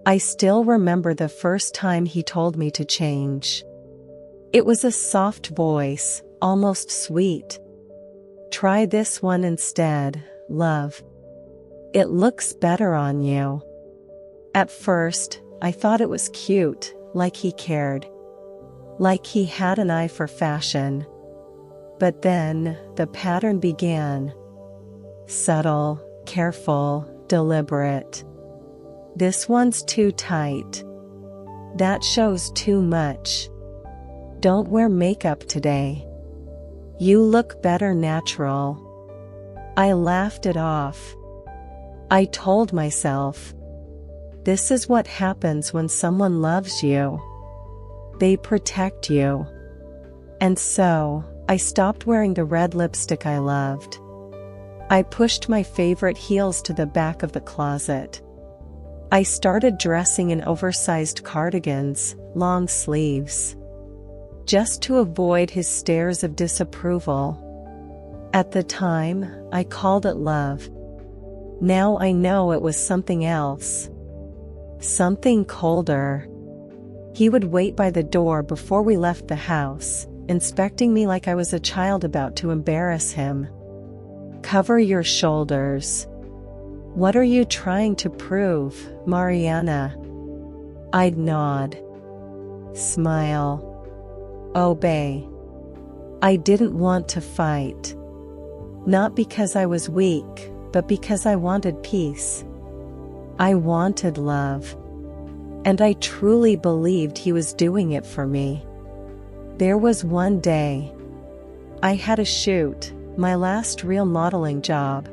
I still remember the first time he told me to change. It was a soft voice, almost sweet. "Try this one instead, love. It looks better on you." At first, I thought it was cute, like he cared. Like he had an eye for fashion. But then, the pattern began. Subtle, careful, deliberate. "This one's too tight. That shows too much. Don't wear makeup today. You look better natural." I laughed it off. I told myself, this is what happens when someone loves you. They protect you. And so, I stopped wearing the red lipstick I loved. I pushed my favorite heels to the back of the closet. I started dressing in oversized cardigans, long sleeves. Just to avoid his stares of disapproval. At the time, I called it love. Now I know it was something else. Something colder. He would wait by the door before we left the house, inspecting me like I was a child about to embarrass him. "Cover your shoulders. What are you trying to prove, Mariana?" I'd nod. Smile. Obey. I didn't want to fight. Not because I was weak, but because I wanted peace. I wanted love. And I truly believed he was doing it for me. There was one day. I had a shoot, my last real modeling job.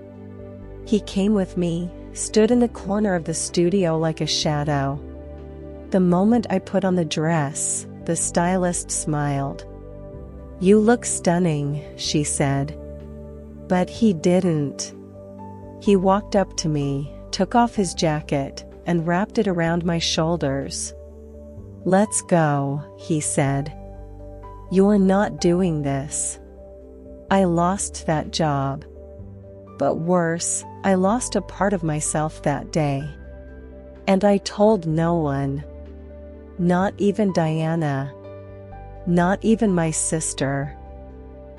He came with me, stood in the corner of the studio like a shadow. The moment I put on the dress, the stylist smiled. "You look stunning," she said. But he didn't. He walked up to me, took off his jacket, and wrapped it around my shoulders. "Let's go," he said. "You're not doing this." I lost that job. But worse, I lost a part of myself that day. And I told no one. Not even Diana. Not even my sister.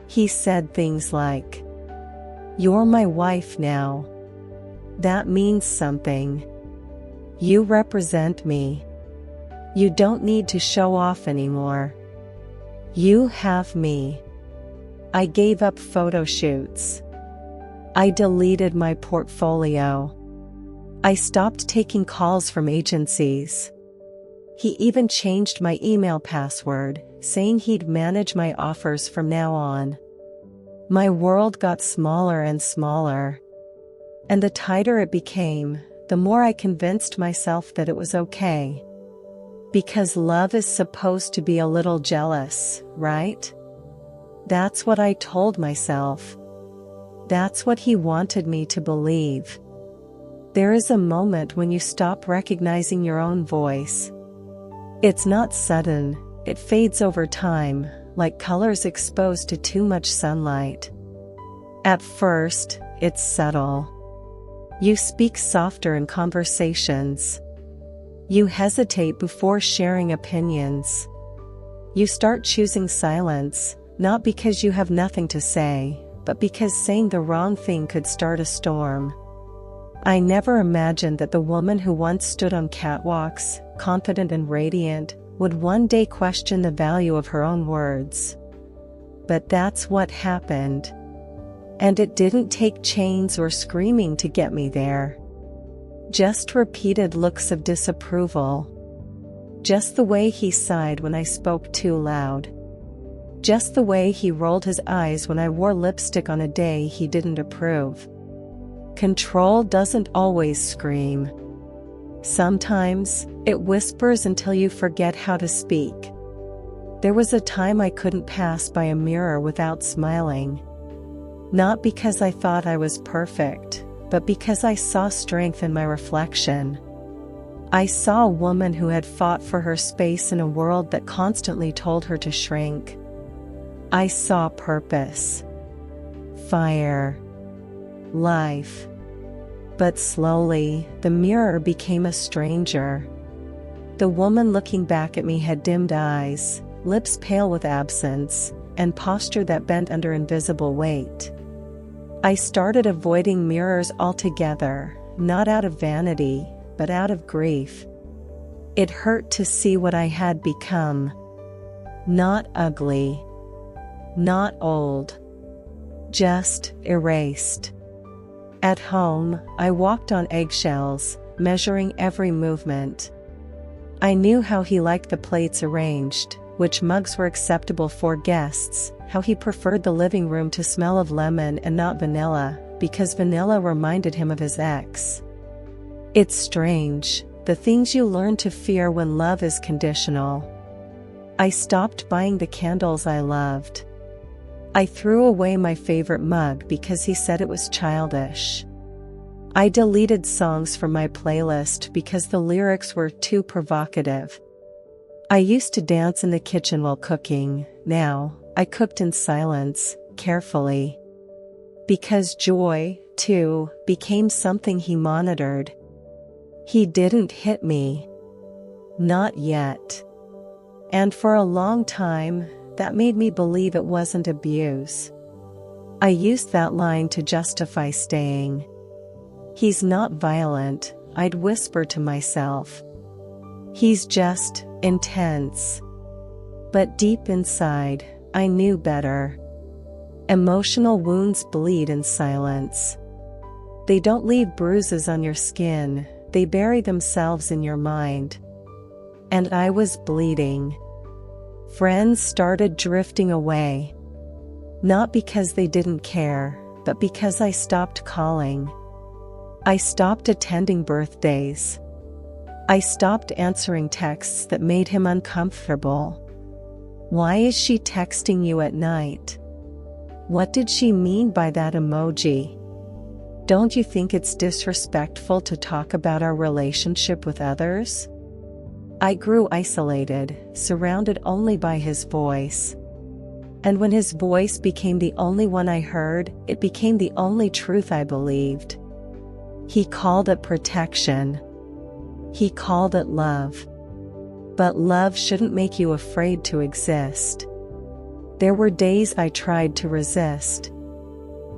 He said things like, "You're my wife now. That means something. You represent me. You don't need to show off anymore. You have me." I gave up photo shoots. I deleted my portfolio. I stopped taking calls from agencies. He even changed my email password, saying he'd manage my offers from now on. My world got smaller and smaller. And the tighter it became, the more I convinced myself that it was okay. Because love is supposed to be a little jealous, right? That's what I told myself. That's what he wanted me to believe. There is a moment when you stop recognizing your own voice. It's not sudden, it fades over time, like colors exposed to too much sunlight. At first, it's subtle. You speak softer in conversations. You hesitate before sharing opinions. You start choosing silence, not because you have nothing to say, but because saying the wrong thing could start a storm. I never imagined that the woman who once stood on catwalks, confident and radiant, would one day question the value of her own words. But that's what happened. And it didn't take chains or screaming to get me there. Just repeated looks of disapproval. Just the way he sighed when I spoke too loud. Just the way he rolled his eyes when I wore lipstick on a day he didn't approve. Control doesn't always scream. Sometimes, it whispers until you forget how to speak. There was a time I couldn't pass by a mirror without smiling. Not because I thought I was perfect, but because I saw strength in my reflection. I saw a woman who had fought for her space in a world that constantly told her to shrink. I saw purpose. Fire. Life. But slowly, the mirror became a stranger. The woman looking back at me had dimmed eyes, lips pale with absence, and posture that bent under invisible weight. I started avoiding mirrors altogether, not out of vanity, but out of grief. It hurt to see what I had become. Not ugly. Not old. Just erased. At home, I walked on eggshells, measuring every movement. I knew how he liked the plates arranged, which mugs were acceptable for guests, how he preferred the living room to smell of lemon and not vanilla, because vanilla reminded him of his ex. It's strange, the things you learn to fear when love is conditional. I stopped buying the candles I loved. I threw away my favorite mug because he said it was childish. I deleted songs from my playlist because the lyrics were too provocative. I used to dance in the kitchen while cooking. Now, I cooked in silence, carefully. Because joy, too, became something he monitored. He didn't hit me. Not yet. And for a long time, that made me believe it wasn't abuse. I used that line to justify staying. He's not violent, I'd whisper to myself. He's just intense. But deep inside, I knew better. Emotional wounds bleed in silence. They don't leave bruises on your skin, they bury themselves in your mind. And I was bleeding. Friends started drifting away. Not because they didn't care, but because I stopped calling. I stopped attending birthdays. I stopped answering texts that made him uncomfortable. Why is she texting you at night? What did she mean by that emoji? Don't you think it's disrespectful to talk about our relationship with others? I grew isolated, surrounded only by his voice. And when his voice became the only one I heard, it became the only truth I believed. He called it protection. He called it love. But love shouldn't make you afraid to exist. There were days I tried to resist.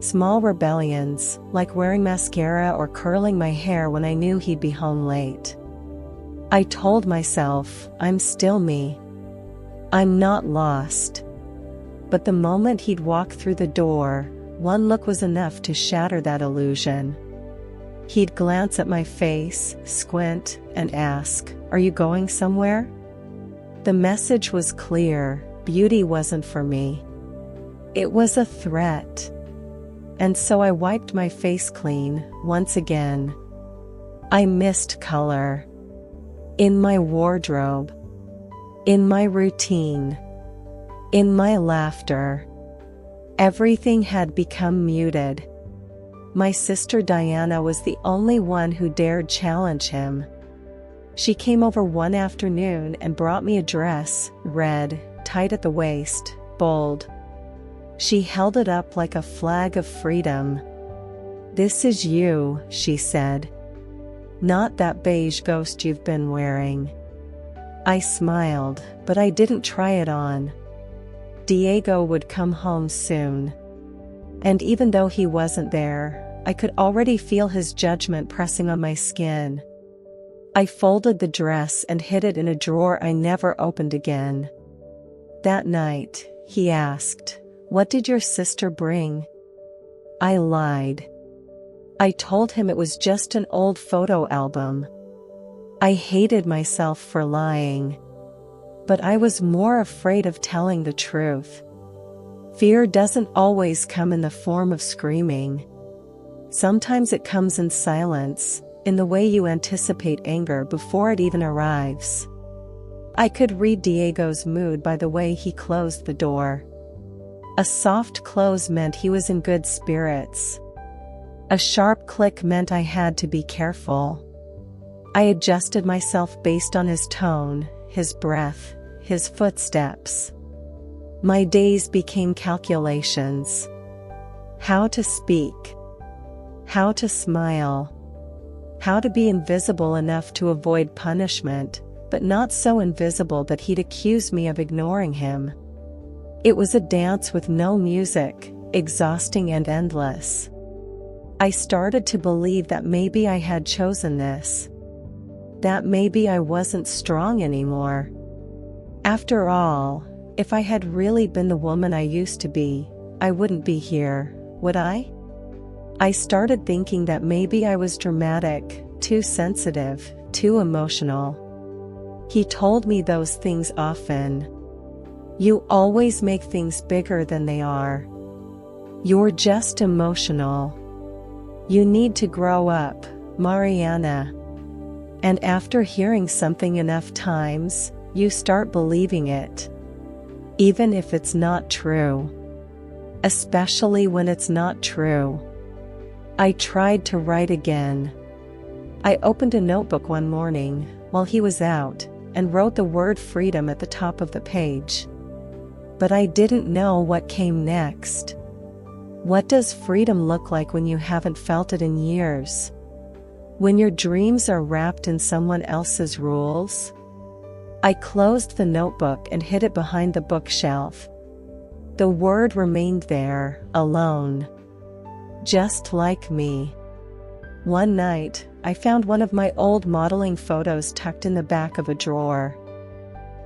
Small rebellions, like wearing mascara or curling my hair when I knew he'd be home late. I told myself, I'm still me. I'm not lost. But the moment he'd walk through the door, one look was enough to shatter that illusion. He'd glance at my face, squint, and ask, "Are you going somewhere?" The message was clear, beauty wasn't for me. It was a threat. And so I wiped my face clean, once again. I missed color. In my wardrobe. In my routine. In my laughter. Everything had become muted. My sister Diana was the only one who dared challenge him. She came over one afternoon and brought me a dress, red, tight at the waist, bold. She held it up like a flag of freedom. "This is you," she said. "Not that beige ghost you've been wearing." I smiled, but I didn't try it on. Diego would come home soon. And even though he wasn't there, I could already feel his judgment pressing on my skin. I folded the dress and hid it in a drawer I never opened again. That night, he asked, "What did your sister bring?" I lied. I told him it was just an old photo album. I hated myself for lying. But I was more afraid of telling the truth. Fear doesn't always come in the form of screaming. Sometimes it comes in silence, in the way you anticipate anger before it even arrives. I could read Diego's mood by the way he closed the door. A soft close meant he was in good spirits. A sharp click meant I had to be careful. I adjusted myself based on his tone, his breath, his footsteps. My days became calculations. How to speak. How to smile. How to be invisible enough to avoid punishment, but not so invisible that he'd accuse me of ignoring him. It was a dance with no music, exhausting and endless. I started to believe that maybe I had chosen this. That maybe I wasn't strong anymore. After all, if I had really been the woman I used to be, I wouldn't be here, would I? I started thinking that maybe I was dramatic, too sensitive, too emotional. He told me those things often. You always make things bigger than they are. You're just emotional. You need to grow up, Mariana. And after hearing something enough times, you start believing it. Even if it's not true. Especially when it's not true. I tried to write again. I opened a notebook one morning, while he was out, and wrote the word freedom at the top of the page. But I didn't know what came next. What does freedom look like when you haven't felt it in years? When your dreams are wrapped in someone else's rules? I closed the notebook and hid it behind the bookshelf. The word remained there, alone. Just like me. One night, I found one of my old modeling photos tucked in the back of a drawer.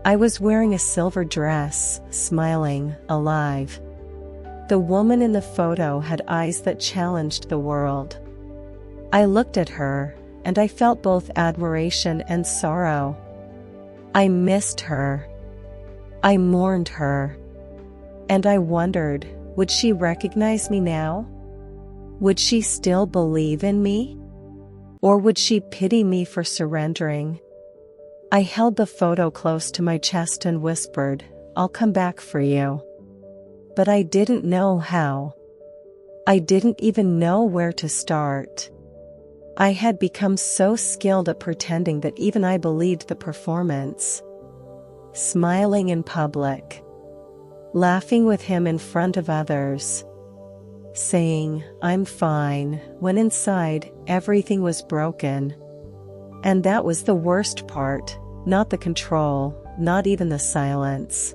I was wearing a silver dress, smiling, alive. The woman in the photo had eyes that challenged the world. I looked at her, and I felt both admiration and sorrow. I missed her. I mourned her. And I wondered, would she recognize me now? Would she still believe in me? Or would she pity me for surrendering? I held the photo close to my chest and whispered, "I'll come back for you." But I didn't know how. I didn't even know where to start. I had become so skilled at pretending that even I believed the performance. Smiling in public. Laughing with him in front of others. Saying, "I'm fine," when inside, everything was broken. And that was the worst part, not the control, not even the silence.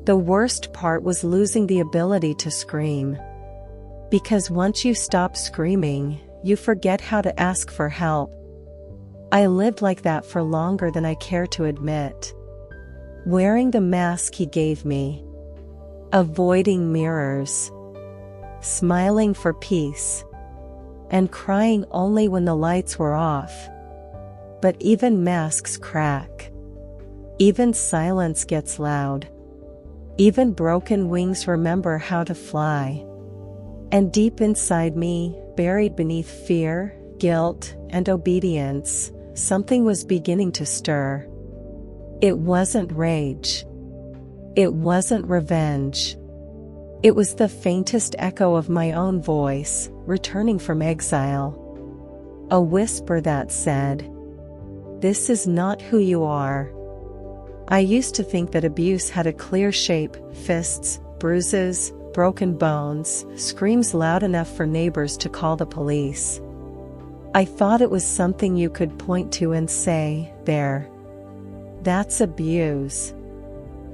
The worst part was losing the ability to scream. Because once you stop screaming, you forget how to ask for help. I lived like that for longer than I care to admit. Wearing the mask he gave me. Avoiding mirrors. Smiling for peace. And crying only when the lights were off. But even masks crack. Even silence gets loud. Even broken wings remember how to fly. And deep inside me, buried beneath fear, guilt, and obedience, something was beginning to stir. It wasn't rage. It wasn't revenge. It was the faintest echo of my own voice, returning from exile. A whisper that said, "This is not who you are." I used to think that abuse had a clear shape: fists, bruises, broken bones, screams loud enough for neighbors to call the police. I thought it was something you could point to and say, "There. That's abuse."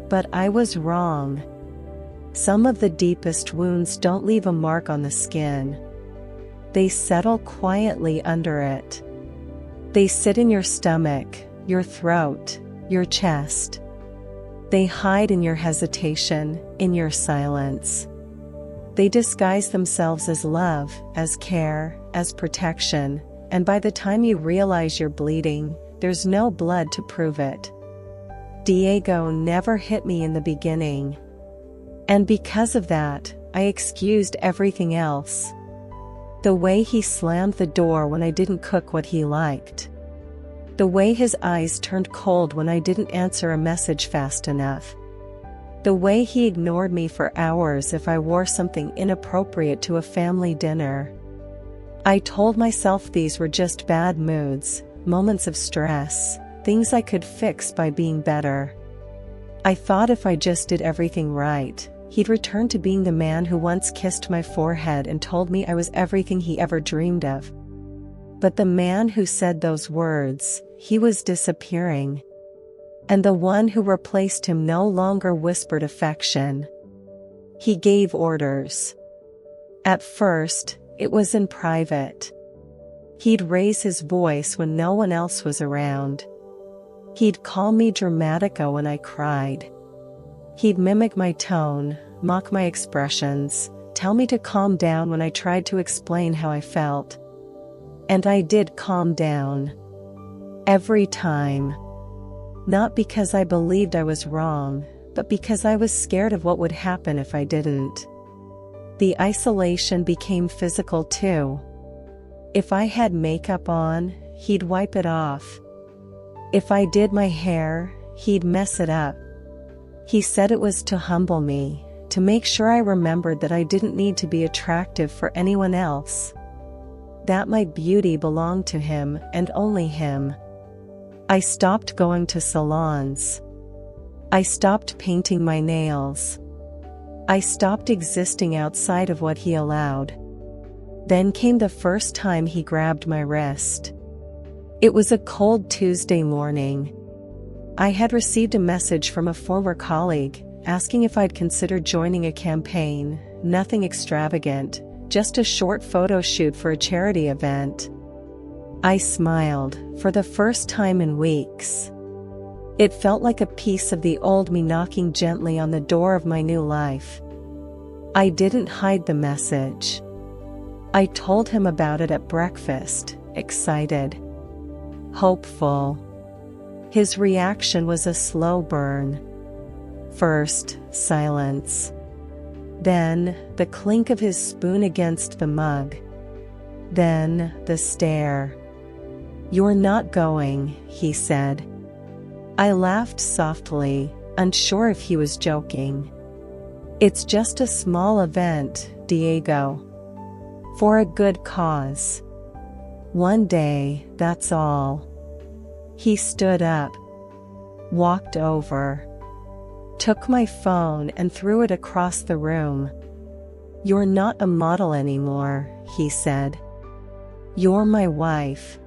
But I was wrong. Some of the deepest wounds don't leave a mark on the skin. They settle quietly under it. They sit in your stomach, your throat, your chest. They hide in your hesitation, in your silence. They disguise themselves as love, as care, as protection, and by the time you realize you're bleeding, there's no blood to prove it. Diego never hit me in the beginning. And because of that, I excused everything else. The way he slammed the door when I didn't cook what he liked. The way his eyes turned cold when I didn't answer a message fast enough. The way he ignored me for hours if I wore something inappropriate to a family dinner. I told myself these were just bad moods, moments of stress, things I could fix by being better. I thought if I just did everything right, he'd return to being the man who once kissed my forehead and told me I was everything he ever dreamed of. But the man who said those words, he was disappearing. And the one who replaced him no longer whispered affection. He gave orders. At first, it was in private. He'd raise his voice when no one else was around. He'd call me dramatica when I cried. He'd mimic my tone, mock my expressions, tell me to calm down when I tried to explain how I felt. And I did calm down. Every time. Not because I believed I was wrong, but because I was scared of what would happen if I didn't. The isolation became physical too. If I had makeup on, he'd wipe it off. If I did my hair, he'd mess it up. He said it was to humble me, to make sure I remembered that I didn't need to be attractive for anyone else. That my beauty belonged to him and only him. I stopped going to salons. I stopped painting my nails. I stopped existing outside of what he allowed. Then came the first time he grabbed my wrist. It was a cold Tuesday morning. I had received a message from a former colleague, asking if I'd consider joining a campaign, nothing extravagant, just a short photo shoot for a charity event. I smiled, for the first time in weeks. It felt like a piece of the old me knocking gently on the door of my new life. I didn't hide the message. I told him about it at breakfast, excited, hopeful. His reaction was a slow burn. First, silence. Then, the clink of his spoon against the mug. Then, the stare. "You're not going," he said. I laughed softly, unsure if he was joking. "It's just a small event, Diego. For a good cause. One day, that's all." He stood up, walked over, took my phone and threw it across the room. "You're not a model anymore," he said. "You're my wife."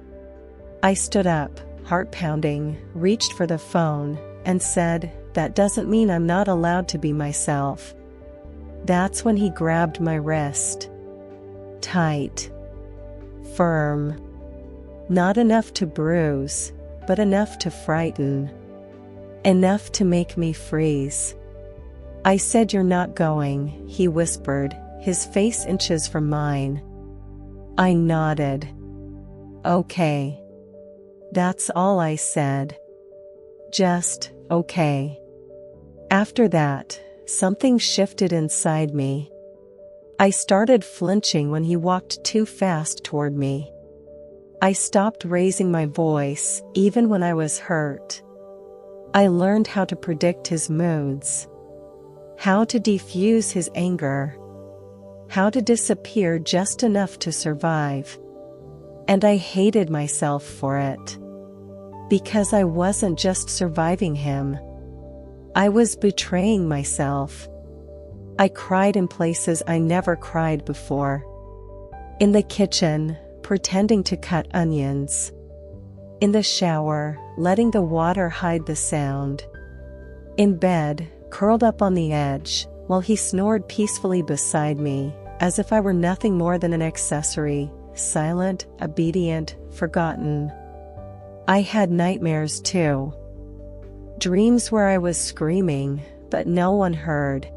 I stood up, heart pounding, reached for the phone, and said, "That doesn't mean I'm not allowed to be myself." That's when he grabbed my wrist. Tight. Firm. Not enough to bruise, but enough to frighten. Enough to make me freeze. "I said you're not going," he whispered, his face inches from mine. I nodded. "Okay." That's all I said. Just, okay. After that, something shifted inside me. I started flinching when he walked too fast toward me. I stopped raising my voice, even when I was hurt. I learned how to predict his moods. How to defuse his anger. How to disappear just enough to survive. And I hated myself for it. Because I wasn't just surviving him. I was betraying myself. I cried in places I never cried before. In the kitchen, pretending to cut onions. In the shower, letting the water hide the sound. In bed, curled up on the edge, while he snored peacefully beside me, as if I were nothing more than an accessory, silent, obedient, forgotten. I had nightmares too. Dreams where I was screaming, but no one heard.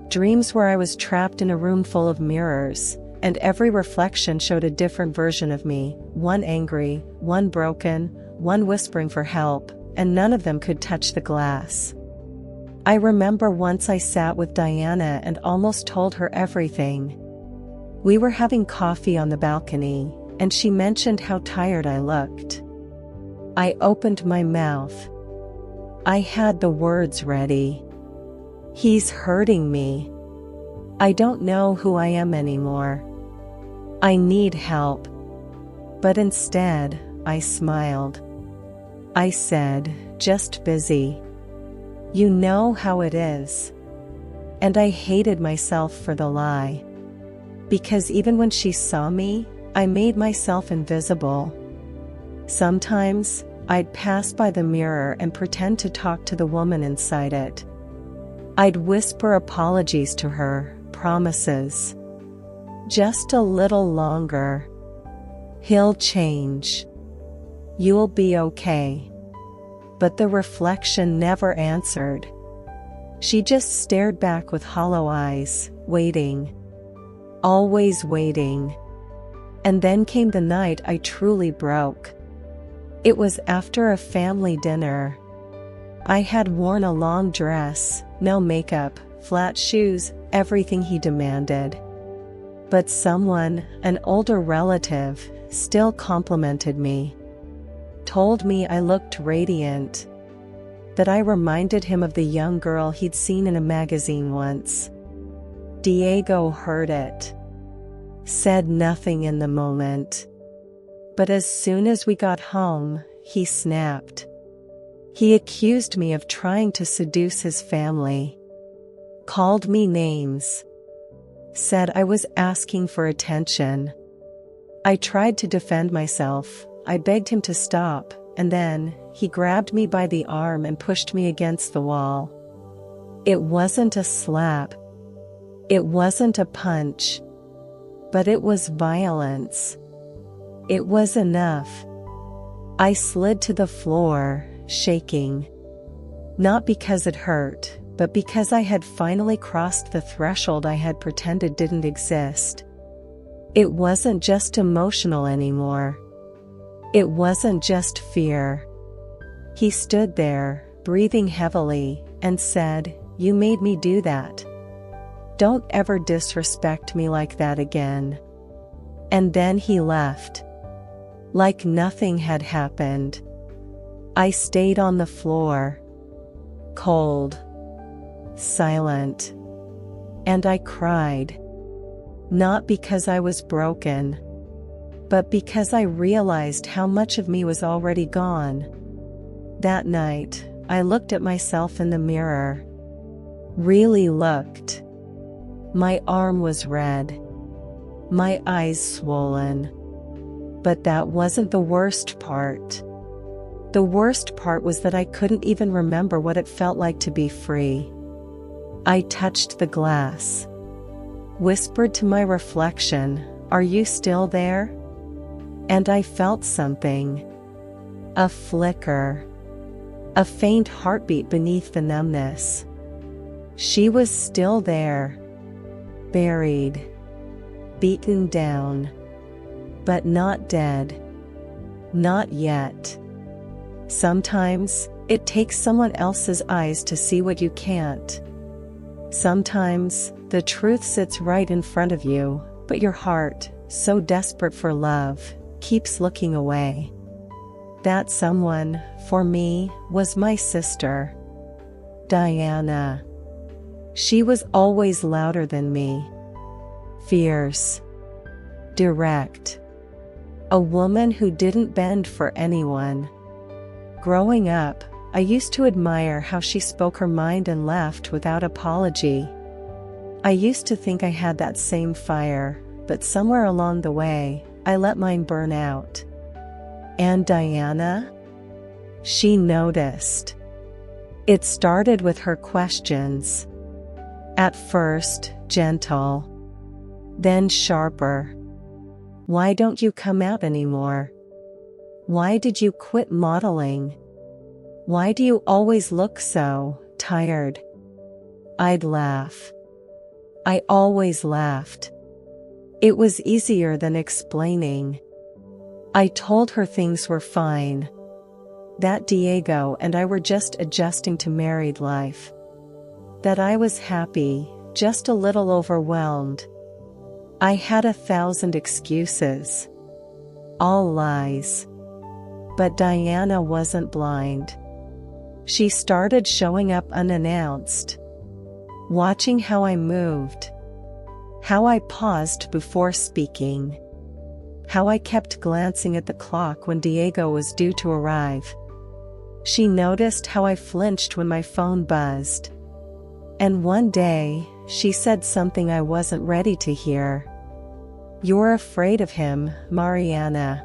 Dreams where I was trapped in a room full of mirrors, and every reflection showed a different version of me, one angry, one broken, one whispering for help, and none of them could touch the glass. I remember once I sat with Diana and almost told her everything. We were having coffee on the balcony, and she mentioned how tired I looked. I opened my mouth. I had the words ready. "He's hurting me. I don't know who I am anymore. I need help." But instead, I smiled. I said, "Just busy. You know how it is." And I hated myself for the lie. Because even when she saw me, I made myself invisible. Sometimes, I'd pass by the mirror and pretend to talk to the woman inside it. I'd whisper apologies to her, promises. Just a little longer. He'll change. You'll be okay. But the reflection never answered. She just stared back with hollow eyes, waiting. Always waiting. And then came the night I truly broke. It was after a family dinner. I had worn a long dress, no makeup, flat shoes, everything he demanded. But someone, an older relative, still complimented me. Told me I looked radiant. That I reminded him of the young girl he'd seen in a magazine once. Diego heard it. Said nothing in the moment. But as soon as we got home, he snapped. He accused me of trying to seduce his family. Called me names. Said I was asking for attention. I tried to defend myself. I begged him to stop, and then he grabbed me by the arm and pushed me against the wall. It wasn't a slap. It wasn't a punch. But it was violence. It was enough. I slid to the floor, shaking. Not because it hurt, but because I had finally crossed the threshold I had pretended didn't exist. It wasn't just emotional anymore. It wasn't just fear. He stood there, breathing heavily, and said, "You made me do that. Don't ever disrespect me like that again." And then he left. Like nothing had happened. I stayed on the floor. Cold. Silent. And I cried. Not because I was broken. But because I realized how much of me was already gone. That night, I looked at myself in the mirror. Really looked. My arm was red. My eyes swollen. But that wasn't the worst part. The worst part was that I couldn't even remember what it felt like to be free. I touched the glass. Whispered to my reflection, "Are you still there?" And I felt something. A flicker. A faint heartbeat beneath the numbness. She was still there. Buried. Beaten down. But not dead. Not yet. Sometimes, it takes someone else's eyes to see what you can't. Sometimes, the truth sits right in front of you, but your heart, so desperate for love, keeps looking away. That someone, for me, was my sister. Diana. She was always louder than me. Fierce. Direct. A woman who didn't bend for anyone. Growing up, I used to admire how she spoke her mind and laughed without apology. I used to think I had that same fire, but somewhere along the way, I let mine burn out. And Diana? She noticed. It started with her questions. At first, gentle. Then sharper. Why don't you come out anymore? Why did you quit modeling? Why do you always look so tired? I'd laugh. I always laughed. It was easier than explaining. I told her things were fine. That Diego and I were just adjusting to married life. That I was happy, just a little overwhelmed. I had 1,000 excuses. All lies. But Diana wasn't blind. She started showing up unannounced. Watching how I moved. How I paused before speaking. How I kept glancing at the clock when Diego was due to arrive. She noticed how I flinched when my phone buzzed. And one day, she said something I wasn't ready to hear. "You're afraid of him, Mariana."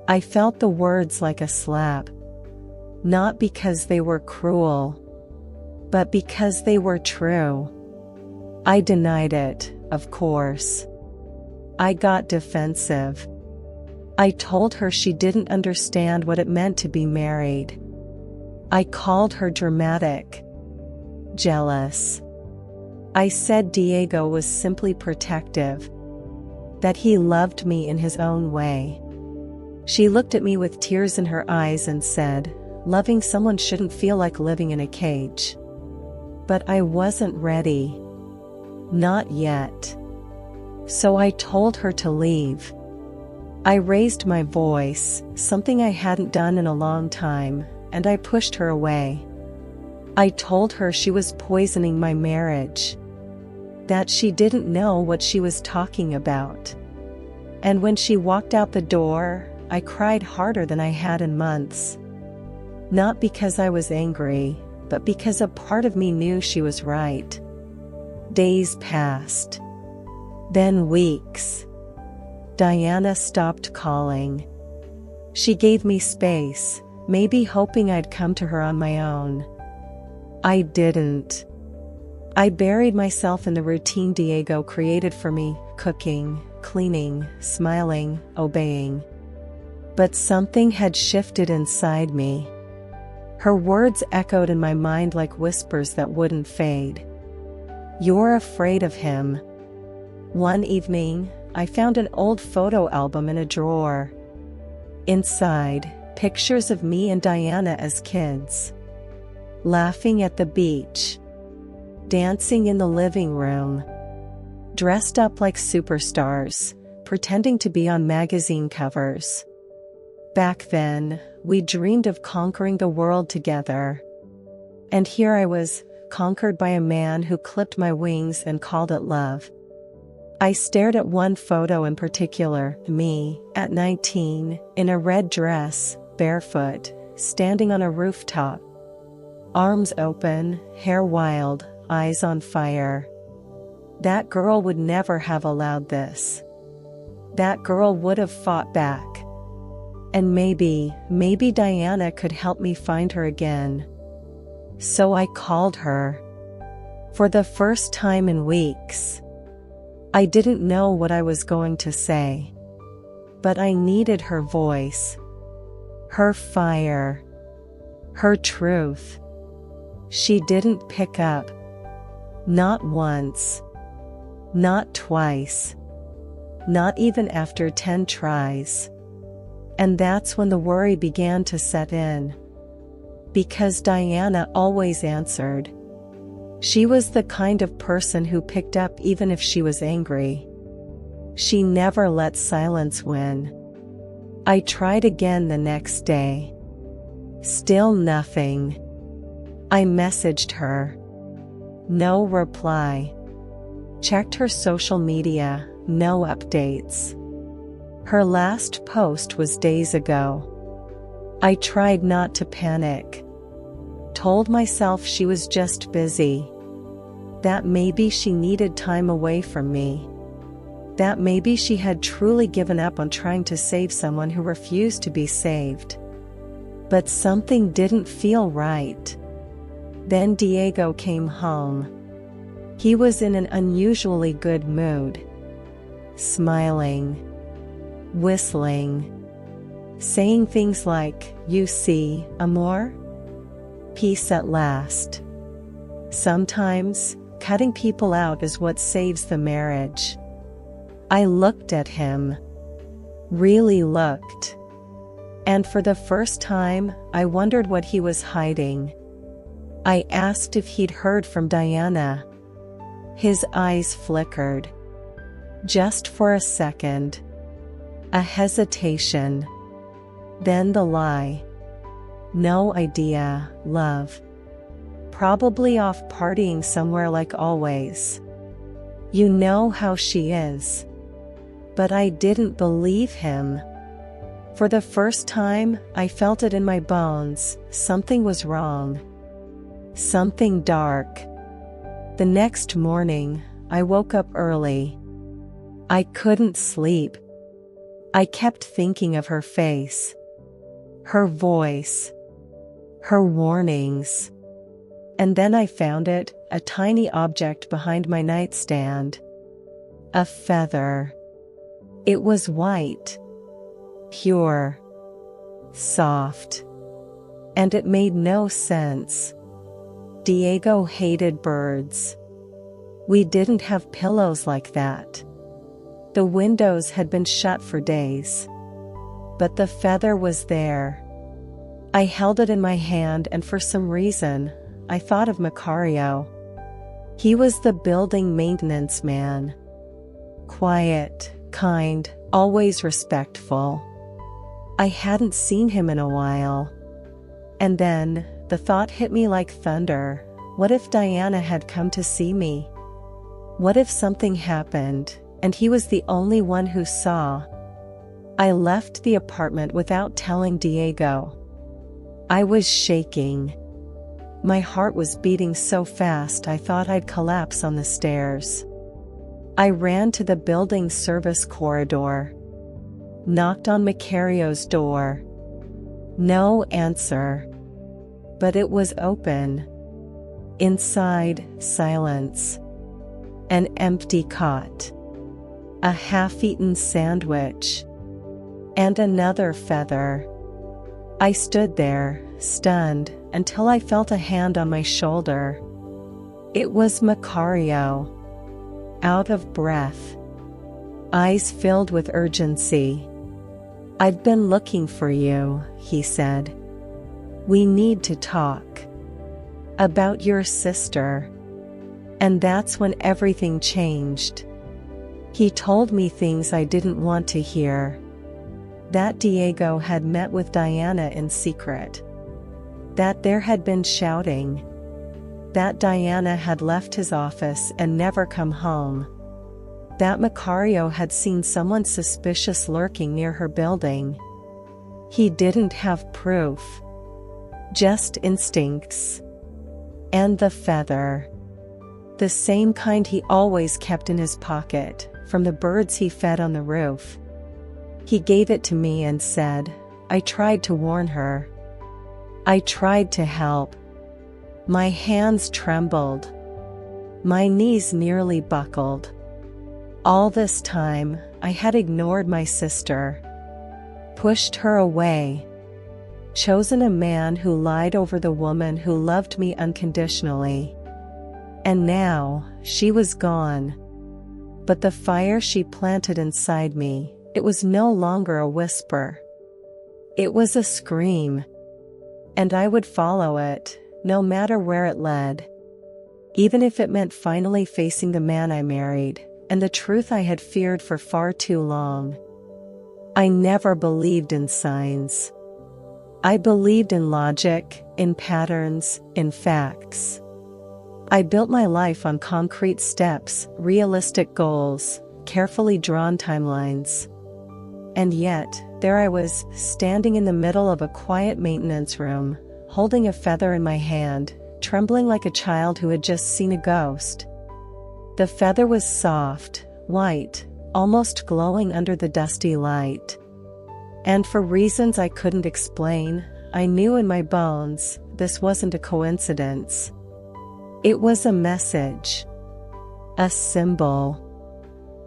I felt the words like a slap, not because they were cruel, but because they were true. I denied it, of course. I got defensive. I told her she didn't understand what it meant to be married. I called her dramatic, jealous. I said Diego was simply protective, that he loved me in his own way. She looked at me with tears in her eyes and said, "Loving someone shouldn't feel like living in a cage." But I wasn't ready. Not yet. So I told her to leave. I raised my voice, something I hadn't done in a long time, and I pushed her away. I told her she was poisoning my marriage, that she didn't know what she was talking about. And when she walked out the door, I cried harder than I had in months. Not because I was angry, but because a part of me knew she was right. Days passed. Then weeks. Diana stopped calling. She gave me space, maybe hoping I'd come to her on my own. I didn't. I buried myself in the routine Diego created for me, cooking, cleaning, smiling, obeying. But something had shifted inside me. Her words echoed in my mind like whispers that wouldn't fade. "You're afraid of him." One evening, I found an old photo album in a drawer. Inside, pictures of me and Diana as kids. Laughing at the beach. Dancing in the living room. Dressed up like superstars, pretending to be on magazine covers. Back then, we dreamed of conquering the world together. And here I was, conquered by a man who clipped my wings and called it love. I stared at one photo in particular, me, at 19, in a red dress, barefoot, standing on a rooftop. Arms open, hair wild, eyes on fire. That girl would never have allowed this. That girl would have fought back. And maybe Diana could help me find her again. So I called her. For the first time in weeks. I didn't know what I was going to say. But I needed her voice. Her fire. Her truth. She didn't pick up. Not once. Not twice. Not even after 10 tries. And that's when the worry began to set in. Because Diana always answered. She was the kind of person who picked up even if she was angry. She never let silence win. I tried again the next day. Still nothing. I messaged her. No reply. Checked her social media, no updates. Her last post was days ago. I tried not to panic. Told myself she was just busy. That maybe she needed time away from me. That maybe she had truly given up on trying to save someone who refused to be saved. But something didn't feel right. Then Diego came home. He was in an unusually good mood. Smiling. Whistling. Saying things like, "You see, amor? Peace at last." Sometimes, cutting people out is what saves the marriage. I looked at him. Really looked. And for the first time, I wondered what he was hiding. I asked if he'd heard from Diana. His eyes flickered. Just for a second. A hesitation. Then the lie. No idea, love. Probably off partying somewhere like always. You know how she is. But I didn't believe him. For the first time, I felt it in my bones, something was wrong. Something dark. The next morning, I woke up early. I couldn't sleep. I kept thinking of her face, her voice, her warnings. And then I found it, a tiny object behind my nightstand. A feather. It was white, pure, soft. And it made no sense. Diego hated birds. We didn't have pillows like that. The windows had been shut for days. But the feather was there. I held it in my hand, and for some reason, I thought of Macario. He was the building maintenance man. Quiet, kind, always respectful. I hadn't seen him in a while. And then, the thought hit me like thunder. What if Diana had come to see me? What if something happened, and he was the only one who saw? I left the apartment without telling Diego. I was shaking. My heart was beating so fast I thought I'd collapse on the stairs. I ran to the building service corridor. Knocked on Macario's door. No answer. But it was open. Inside, silence. An empty cot. A half-eaten sandwich. And another feather. I stood there, stunned, until I felt a hand on my shoulder. It was Macario. Out of breath. Eyes filled with urgency. "I've been looking for you," he said. "We need to talk. About your sister." And that's when everything changed. He told me things I didn't want to hear. That Diego had met with Diana in secret. That there had been shouting. That Diana had left his office and never come home. That Macario had seen someone suspicious lurking near her building. He didn't have proof. Just instincts. And the feather. The same kind he always kept in his pocket, from the birds he fed on the roof. He gave it to me and said, "I tried to warn her. I tried to help." My hands trembled. My knees nearly buckled. All this time, I had ignored my sister. Pushed her away. Chosen a man who lied over the woman who loved me unconditionally. And now, she was gone. But the fire she planted inside me, it was no longer a whisper. It was a scream. And I would follow it, no matter where it led. Even if it meant finally facing the man I married, and the truth I had feared for far too long. I never believed in signs. I believed in logic, in patterns, in facts. I built my life on concrete steps, realistic goals, carefully drawn timelines. And yet, there I was, standing in the middle of a quiet maintenance room, holding a feather in my hand, trembling like a child who had just seen a ghost. The feather was soft, white, almost glowing under the dusty light. And for reasons I couldn't explain, I knew in my bones, this wasn't a coincidence. It was a message. A symbol.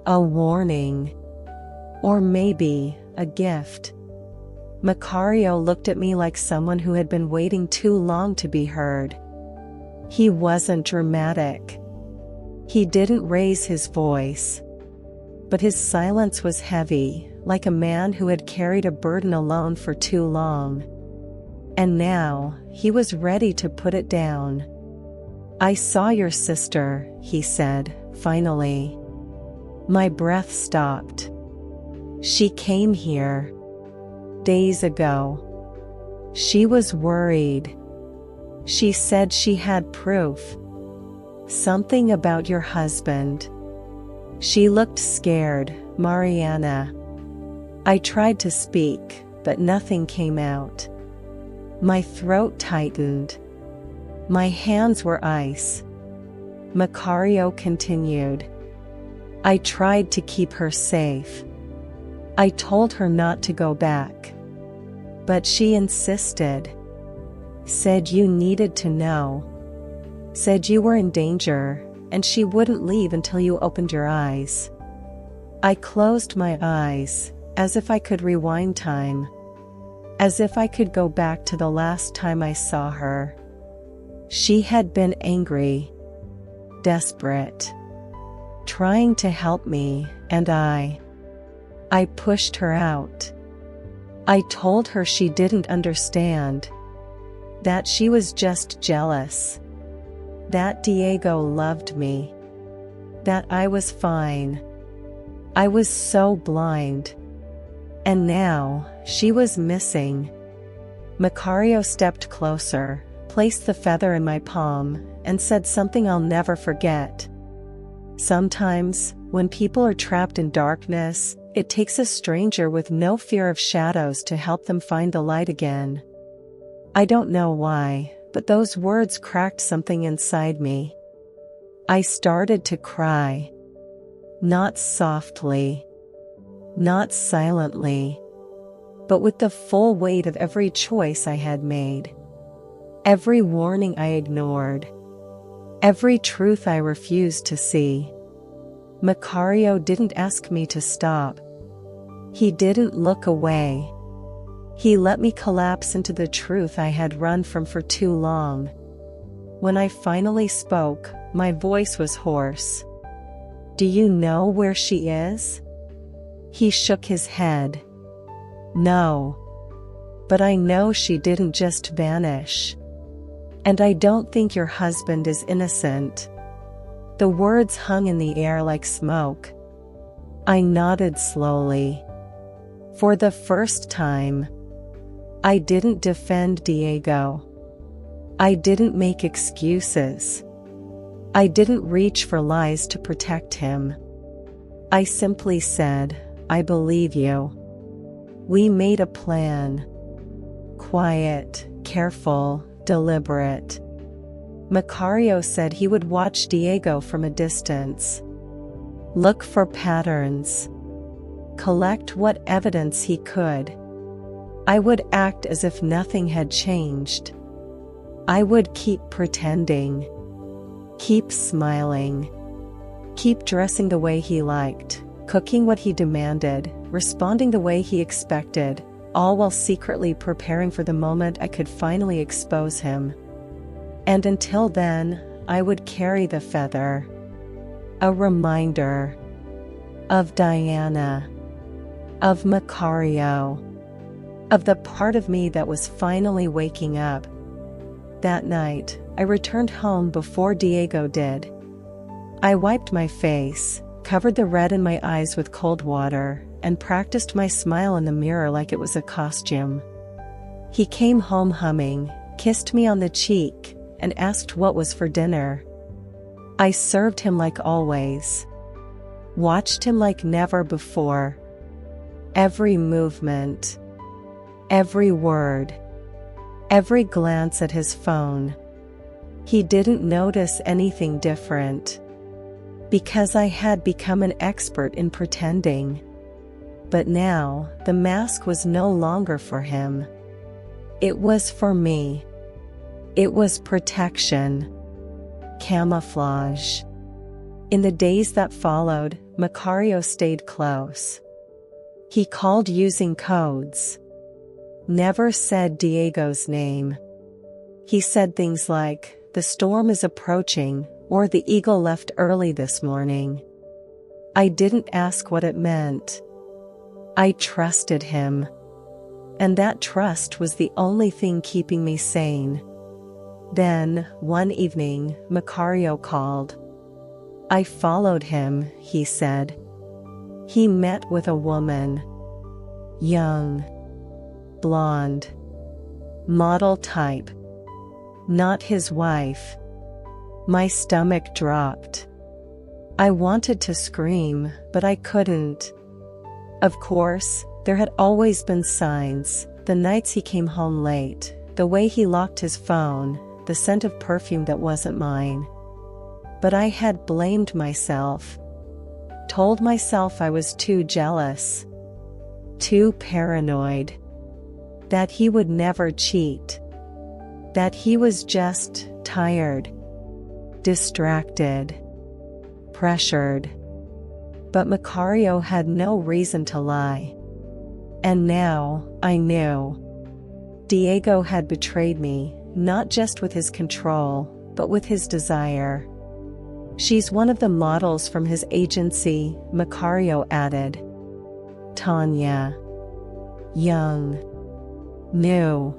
A warning. Or maybe, a gift. Macario looked at me like someone who had been waiting too long to be heard. He wasn't dramatic. He didn't raise his voice. But his silence was heavy, like a man who had carried a burden alone for too long. And now, he was ready to put it down. "I saw your sister," he said, finally. My breath stopped. "She came here. Days ago. She was worried. She said she had proof. Something about your husband. She looked scared, Mariana." I tried to speak, but nothing came out. My throat tightened. My hands were ice. Macario continued. "I tried to keep her safe. I told her not to go back, but she insisted. Said you needed to know. Said you were in danger, and she wouldn't leave until you opened your eyes. I closed my eyes, as if I could rewind time. As if I could go back to the last time I saw her. She had been angry, desperate, trying to help me, and I pushed her out. I told her she didn't understand. That she was just jealous. That Diego loved me. That I was fine. I was so blind. And now, she was missing. Macario stepped closer, placed the feather in my palm, and said something I'll never forget. Sometimes, when people are trapped in darkness, it takes a stranger with no fear of shadows to help them find the light again. I don't know why, but those words cracked something inside me. I started to cry. Not softly. Not silently. But with the full weight of every choice I had made. Every warning I ignored. Every truth I refused to see. Macario didn't ask me to stop. He didn't look away. He let me collapse into the truth I had run from for too long. When I finally spoke, my voice was hoarse. Do you know where she is? He shook his head. No. But I know she didn't just vanish. And I don't think your husband is innocent. The words hung in the air like smoke. I nodded slowly. For the first time, I didn't defend Diego. I didn't make excuses. I didn't reach for lies to protect him. I simply said, I believe you. We made a plan. Quiet, careful, deliberate. Macario said he would watch Diego from a distance. Look for patterns. Collect what evidence he could. I would act as if nothing had changed. I would keep pretending. Keep smiling. Keep dressing the way he liked, cooking what he demanded, responding the way he expected, all while secretly preparing for the moment I could finally expose him. And until then, I would carry the feather. A reminder. Of Diana. Of Macario. Of the part of me that was finally waking up. That night, I returned home before Diego did. I wiped my face, covered the red in my eyes with cold water, and practiced my smile in the mirror like it was a costume. He came home humming, kissed me on the cheek, and asked what was for dinner. I served him like always. Watched him like never before. Every movement. Every word. Every glance at his phone. He didn't notice anything different. Because I had become an expert in pretending. But now, the mask was no longer for him. It was for me. It was protection. Camouflage. In the days that followed, Macario stayed close. He called using codes. Never said Diego's name. He said things like, "The storm is approaching," or "The eagle left early this morning." I didn't ask what it meant. I trusted him. And that trust was the only thing keeping me sane. Then, one evening, Macario called. I followed him, he said. He met with a woman. Young. Blonde. Model type. Not his wife. My stomach dropped. I wanted to scream, but I couldn't. Of course, there had always been signs, the nights he came home late, the way he locked his phone, the scent of perfume that wasn't mine. But I had blamed myself. Told myself I was too jealous. too paranoid, that he would never cheat, that he was just tired, distracted, pressured. But Macario had no reason to lie. And now, I knew. Diego had betrayed me, not just with his control, but with his desire. She's one of the models from his agency, Macario added. Tanya. Young. New.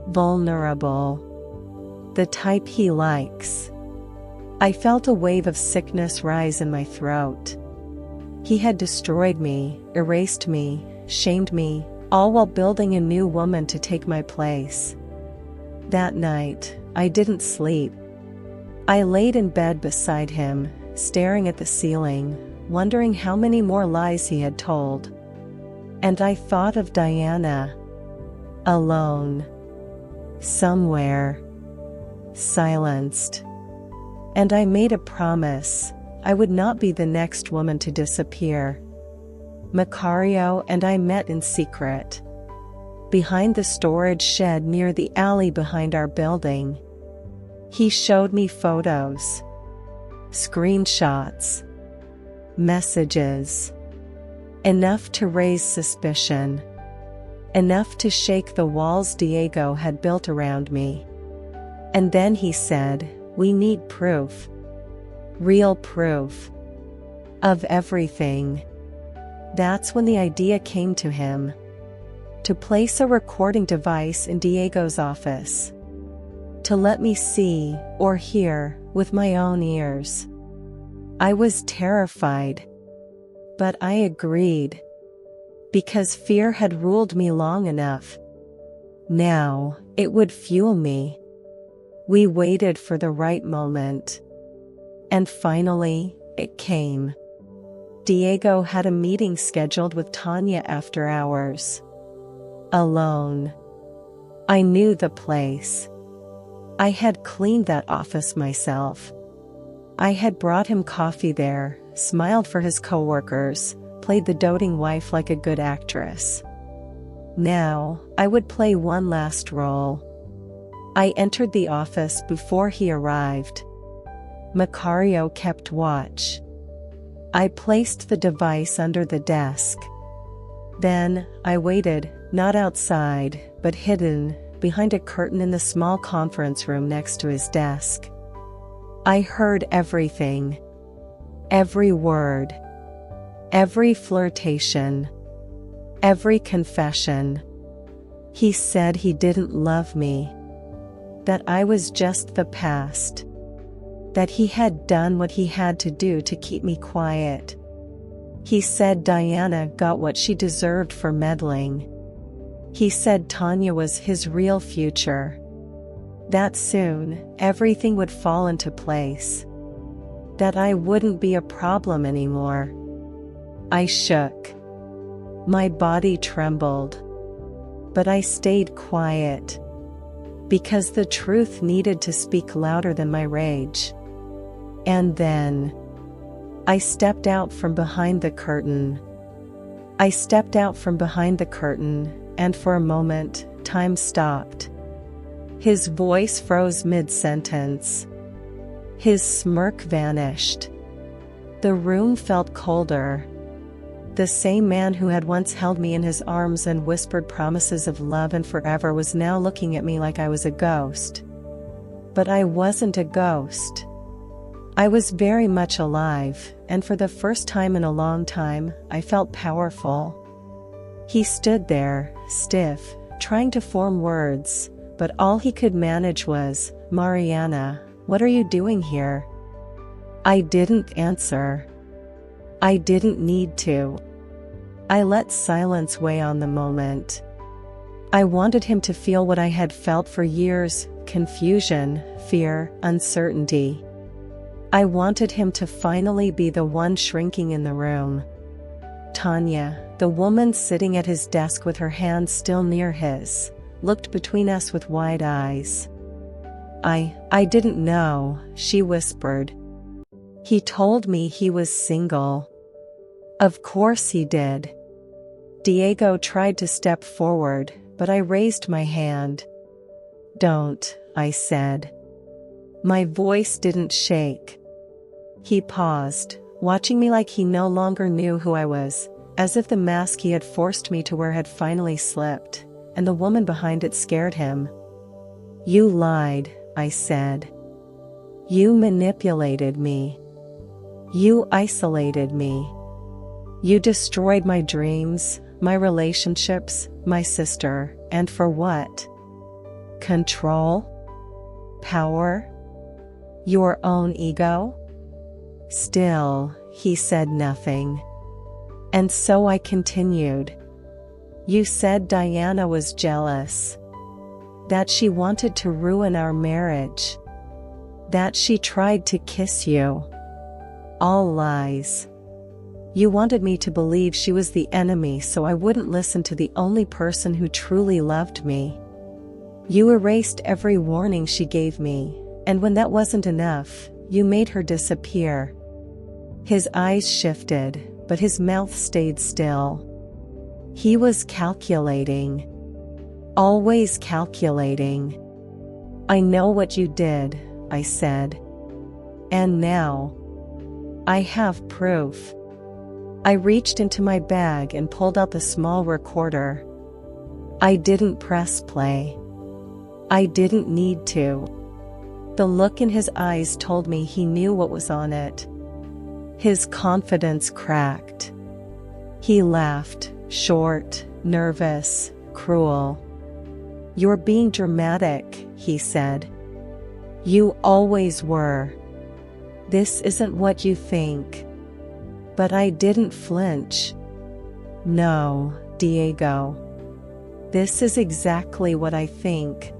Vulnerable. The type he likes. I felt a wave of sickness rise in my throat. He had destroyed me, erased me, shamed me, all while building a new woman to take my place. That night, I didn't sleep. I laid in bed beside him, staring at the ceiling, wondering how many more lies he had told. And I thought of Diana. Alone. Somewhere. Silenced. And I made a promise. I would not be the next woman to disappear. Macario and I met in secret. Behind the storage shed near the alley behind our building. He showed me photos. Screenshots. Messages. Enough to raise suspicion. Enough to shake the walls Diego had built around me. And then he said, "We need proof. Real proof. Of everything." That's when the idea came to him. To place a recording device in Diego's office. To let me see, or hear, with my own ears. I was terrified. But I agreed. Because fear had ruled me long enough. Now, it would fuel me. We waited for the right moment. And finally, it came. Diego had a meeting scheduled with Tanya after hours. Alone. I knew the place. I had cleaned that office myself. I had brought him coffee there, smiled for his coworkers, played the doting wife like a good actress. Now, I would play one last role. I entered the office before he arrived. Macario kept watch. I placed the device under the desk. Then, I waited, not outside, but hidden, behind a curtain in the small conference room next to his desk. I heard everything. Every word. Every flirtation. Every confession. He said he didn't love me. That I was just the past. That he had done what he had to do to keep me quiet. He said Diana got what she deserved for meddling. He said Tanya was his real future. That soon, everything would fall into place. That I wouldn't be a problem anymore. I shook. My body trembled. But I stayed quiet. Because the truth needed to speak louder than my rage. And then, I stepped out from behind the curtain. I stepped out from behind the curtain, and for a moment, time stopped. His voice froze mid-sentence. His smirk vanished. The room felt colder. The same man who had once held me in his arms and whispered promises of love and forever was now looking at me like I was a ghost. But I wasn't a ghost. I was very much alive, and for the first time in a long time, I felt powerful. He stood there, stiff, trying to form words, but all he could manage was, "Mariana, what are you doing here?" I didn't answer. I didn't need to. I let silence weigh on the moment. I wanted him to feel what I had felt for years, confusion, fear, uncertainty. I wanted him to finally be the one shrinking in the room. Tanya, the woman sitting at his desk with her hands still near his, looked between us with wide eyes. I didn't know," she whispered. "He told me he was single." Of course he did. Diego tried to step forward, but I raised my hand. "Don't," I said. My voice didn't shake. He paused, watching me like he no longer knew who I was, as if the mask he had forced me to wear had finally slipped, and the woman behind it scared him. "You lied," I said. "You manipulated me. You isolated me. You destroyed my dreams, my relationships, my sister, and for what? Control? Power? Your own ego?" Still, he said nothing. And so I continued. "You said Diana was jealous. That she wanted to ruin our marriage. That she tried to kiss you. All lies. You wanted me to believe she was the enemy so I wouldn't listen to the only person who truly loved me. You erased every warning she gave me, and when that wasn't enough, you made her disappear." His eyes shifted, but his mouth stayed still. He was calculating. Always calculating. "I know what you did," I said. "And now I have proof." I reached into my bag and pulled out the small recorder. I didn't press play. I didn't need to. The look in his eyes told me he knew what was on it. His confidence cracked. He laughed, short, nervous, cruel. "You're being dramatic," he said. "You always were. This isn't what you think." But I didn't flinch. "No, Diego. This is exactly what I think.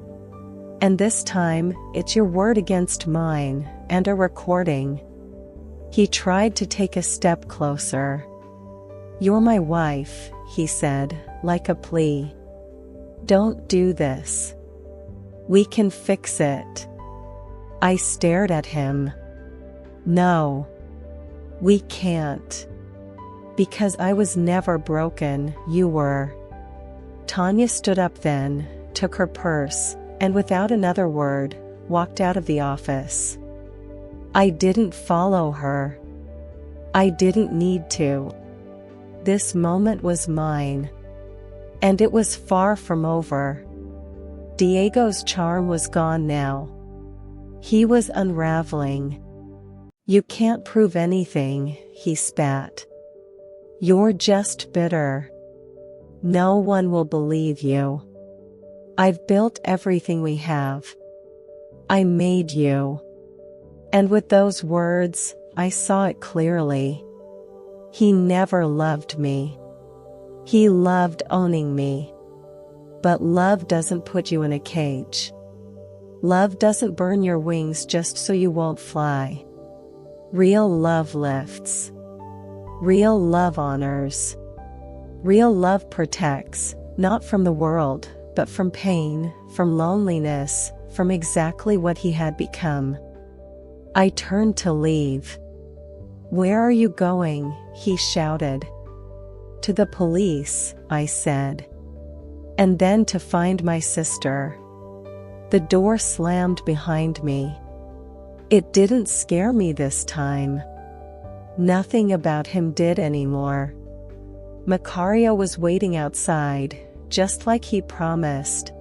And this time, it's your word against mine, and a recording." He tried to take a step closer. "You're my wife," he said, like a plea. "Don't do this. We can fix it." I stared at him. "No. We can't. Because I was never broken, you were." Tanya stood up then, took her purse, and without another word, walked out of the office. I didn't follow her. I didn't need to. This moment was mine. And it was far from over. Diego's charm was gone now. He was unraveling. "You can't prove anything," he spat. "You're just bitter. No one will believe you. I've built everything we have. I made you." And with those words, I saw it clearly. He never loved me. He loved owning me. But love doesn't put you in a cage. Love doesn't burn your wings just so you won't fly. Real love lifts. Real love honors. Real love protects, not from the world, but from pain, from loneliness, from exactly what he had become. I turned to leave. "Where are you going?" he shouted. "To the police," I said. "And then to find my sister." The door slammed behind me. It didn't scare me this time. Nothing about him did anymore. Macario was waiting outside, just like he promised.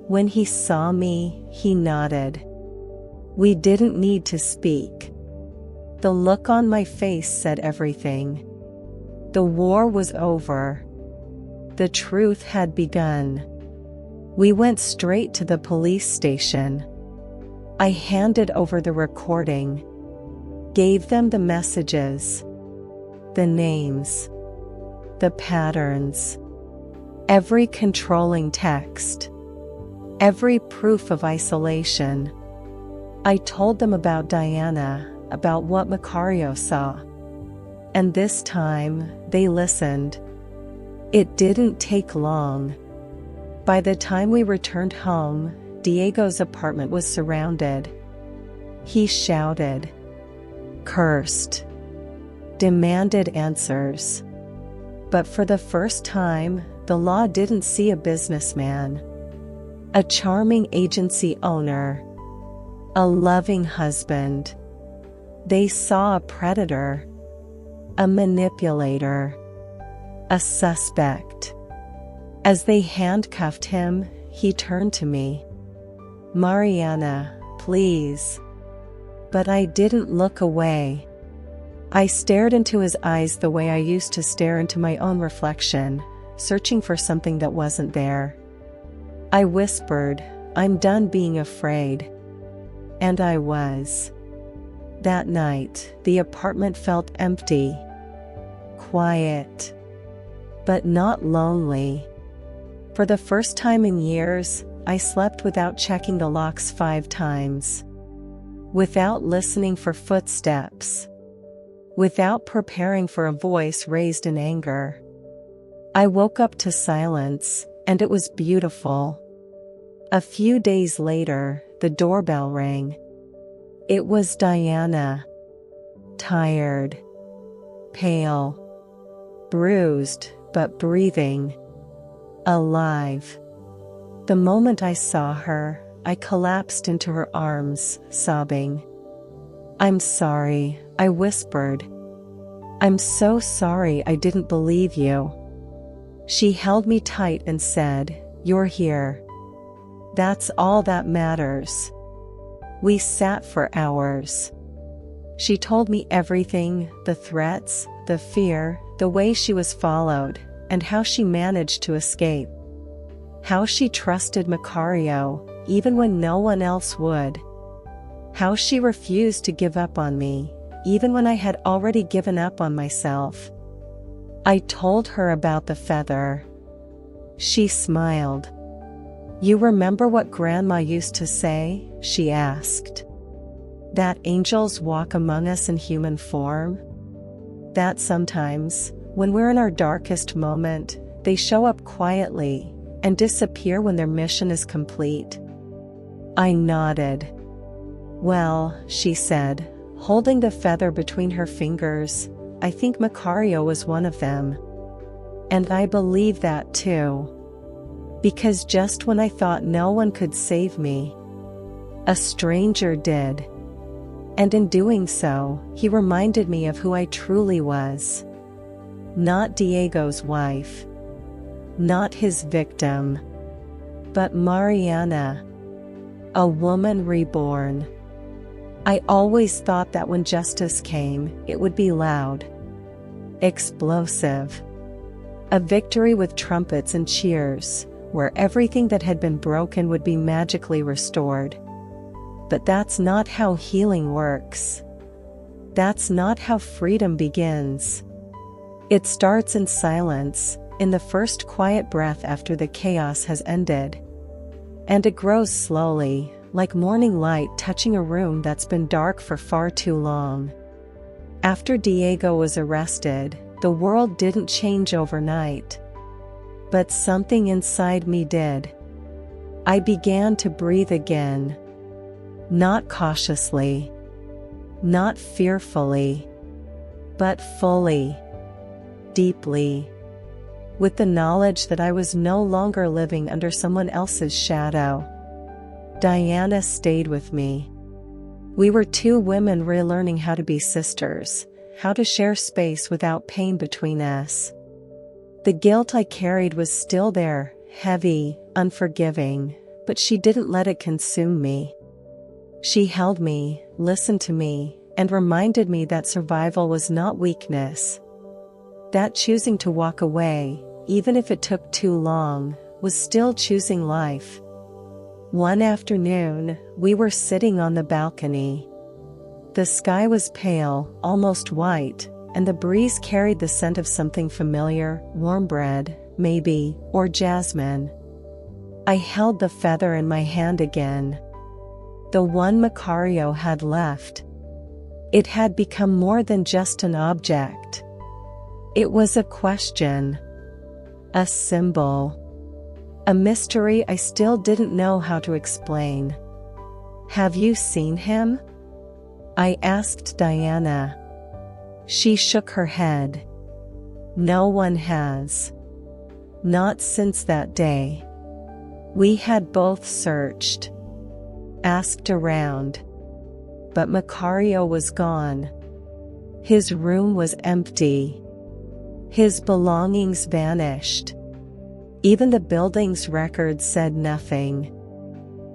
When he saw me, he nodded. We didn't need to speak. The look on my face said everything. The war was over. The truth had begun. We went straight to the police station. I handed over the recording. Gave them the messages. The names. The patterns. Every controlling text. Every proof of isolation. I told them about Diana, about what Macario saw. And this time, they listened. It didn't take long. By the time we returned home, Diego's apartment was surrounded. He shouted, cursed, demanded answers. But for the first time, the law didn't see a businessman, a charming agency owner, a loving husband. They saw a predator, a manipulator, a suspect. As they handcuffed him, he turned to me. "Mariana, please." But I didn't look away. I stared into his eyes the way I used to stare into my own reflection, searching for something that wasn't there. I whispered, "I'm done being afraid." And I was. That night, the apartment felt empty, quiet, but not lonely. For the first time in years, I slept without checking the locks 5 times. Without listening for footsteps. Without preparing for a voice raised in anger. I woke up to silence, and it was beautiful. A few days later, the doorbell rang. It was Diana. Tired. Pale. Bruised, but breathing. Alive. The moment I saw her, I collapsed into her arms, sobbing. "I'm sorry," I whispered. "I'm so sorry I didn't believe you." She held me tight and said, "You're here. That's all that matters." We sat for hours. She told me everything, the threats, the fear, the way she was followed, and how she managed to escape. How she trusted Macario, even when no one else would. How she refused to give up on me, even when I had already given up on myself. I told her about the feather. She smiled. "You remember what Grandma used to say?" she asked. "That angels walk among us in human form? That sometimes, when we're in our darkest moment, they show up quietly and disappear when their mission is complete." I nodded. "Well," she said, holding the feather between her fingers, "I think Macario was one of them. And I believe that too. Because just when I thought no one could save me, a stranger did. And in doing so, he reminded me of who I truly was. Not Diego's wife. Not his victim. But Mariana. A woman reborn. I always thought that when justice came, it would be loud. Explosive. A victory with trumpets and cheers, where everything that had been broken would be magically restored. But that's not how healing works. That's not how freedom begins. It starts in silence, in the first quiet breath after the chaos has ended. And it grows slowly, like morning light touching a room that's been dark for far too long. After Diego was arrested, the world didn't change overnight. But something inside me did. I began to breathe again. Not cautiously. Not fearfully. But fully. Deeply. With the knowledge that I was no longer living under someone else's shadow. Diana stayed with me. We were 2 women relearning how to be sisters, how to share space without pain between us. The guilt I carried was still there, heavy, unforgiving, but she didn't let it consume me. She held me, listened to me, and reminded me that survival was not weakness. That choosing to walk away, even if it took too long, was still choosing life. One afternoon, we were sitting on the balcony. The sky was pale, almost white, and the breeze carried the scent of something familiar, warm bread, maybe, or jasmine. I held the feather in my hand again. The one Macario had left. It had become more than just an object. It was a question. A symbol. A mystery I still didn't know how to explain. "Have you seen him?" I asked Diana. She shook her head. No one has. Not since that day. We had both searched, asked around, but Macario was gone. His room was empty. His belongings vanished. Even the building's records said nothing.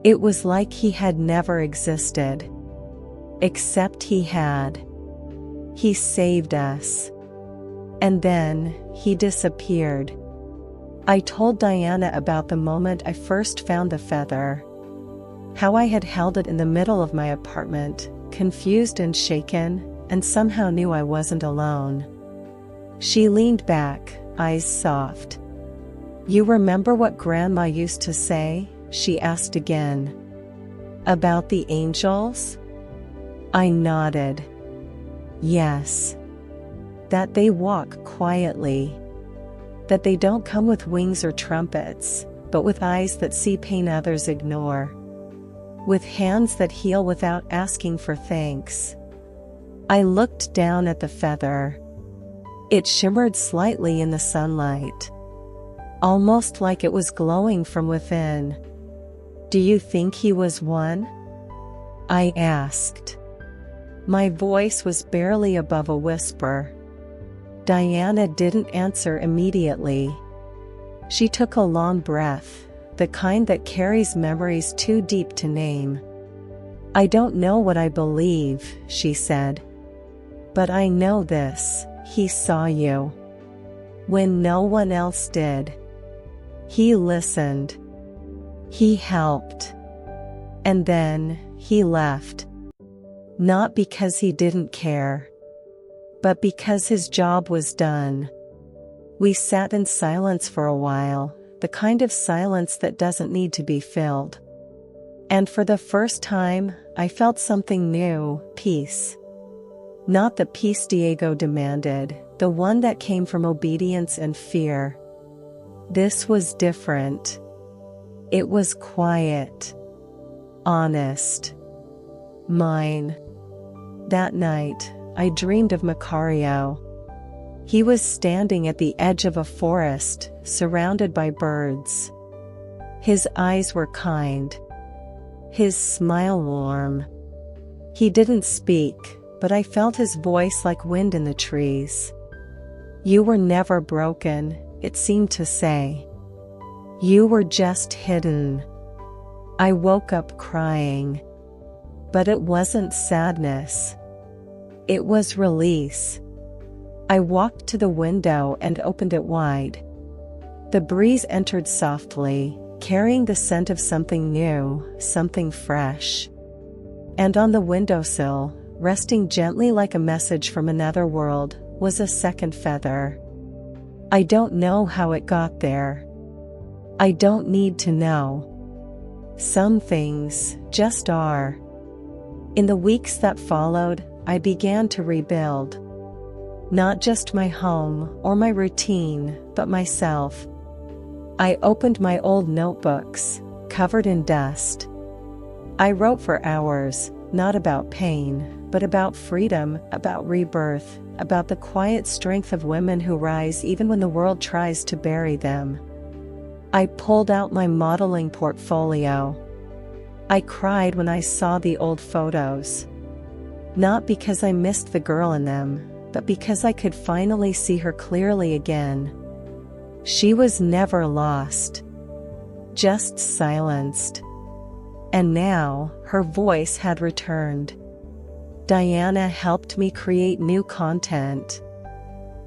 It was like he had never existed. Except he had. He saved us. And then, he disappeared. I told Diana about the moment I first found the feather. How I had held it in the middle of my apartment, confused and shaken, and somehow knew I wasn't alone. She leaned back, eyes soft. "You remember what Grandma used to say?" she asked again. "About the angels?" I nodded. Yes. That they walk quietly. That they don't come with wings or trumpets, but with eyes that see pain others ignore. With hands that heal without asking for thanks. I looked down at the feather. It shimmered slightly in the sunlight. Almost like it was glowing from within. "Do you think he was one?" I asked. My voice was barely above a whisper. Diana didn't answer immediately. She took a long breath, the kind that carries memories too deep to name. "I don't know what I believe," she said. "But I know this, he saw you. When no one else did. He listened. He helped. And then, he left. Not because he didn't care. But because his job was done." We sat in silence for a while, the kind of silence that doesn't need to be filled. And for the first time, I felt something new, peace. Not the peace Diego demanded, the one that came from obedience and fear. This was different. It was quiet. Honest. Mine. That night, I dreamed of Macario. He was standing at the edge of a forest, surrounded by birds. His eyes were kind. His smile warm. He didn't speak, but I felt his voice like wind in the trees. "You were never broken," it seemed to say. "You were just hidden." I woke up crying. But it wasn't sadness. It was release. I walked to the window and opened it wide. The breeze entered softly, carrying the scent of something new, something fresh. And on the windowsill, resting gently like a message from another world, was a second feather. I don't know how it got there. I don't need to know. Some things just are. In the weeks that followed, I began to rebuild. Not just my home or my routine, but myself. I opened my old notebooks, covered in dust. I wrote for hours, not about pain, but about freedom, about rebirth, about the quiet strength of women who rise even when the world tries to bury them. I pulled out my modeling portfolio. I cried when I saw the old photos. Not because I missed the girl in them, but because I could finally see her clearly again. She was never lost. Just silenced. And now, her voice had returned. Diana helped me create new content.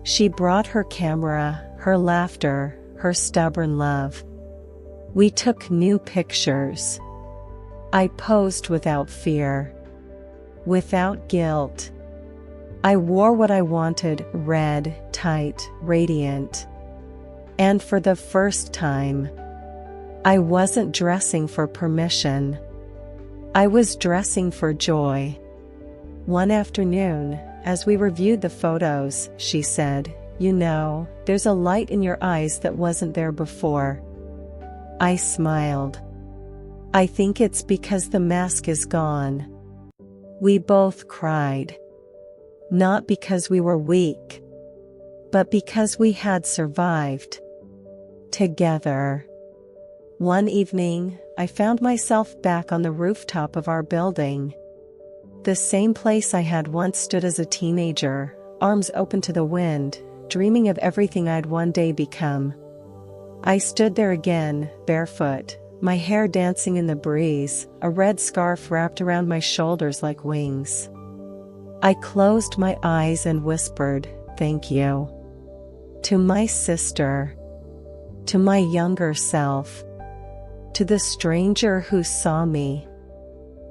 She brought her camera, her laughter, her stubborn love. We took new pictures. I posed without fear. Without guilt. I wore what I wanted, red, tight, radiant. And for the first time, I wasn't dressing for permission. I was dressing for joy. One afternoon, as we reviewed the photos, she said, "You know, there's a light in your eyes that wasn't there before." I smiled. "I think it's because the mask is gone." We both cried. Not because we were weak, but because we had survived together. One evening, I found myself back on the rooftop of our building. The same place I had once stood as a teenager, arms open to the wind, dreaming of everything I'd one day become. I stood there again, barefoot, my hair dancing in the breeze, a red scarf wrapped around my shoulders like wings. I closed my eyes and whispered, "Thank you." To my sister. To my younger self. To the stranger who saw me.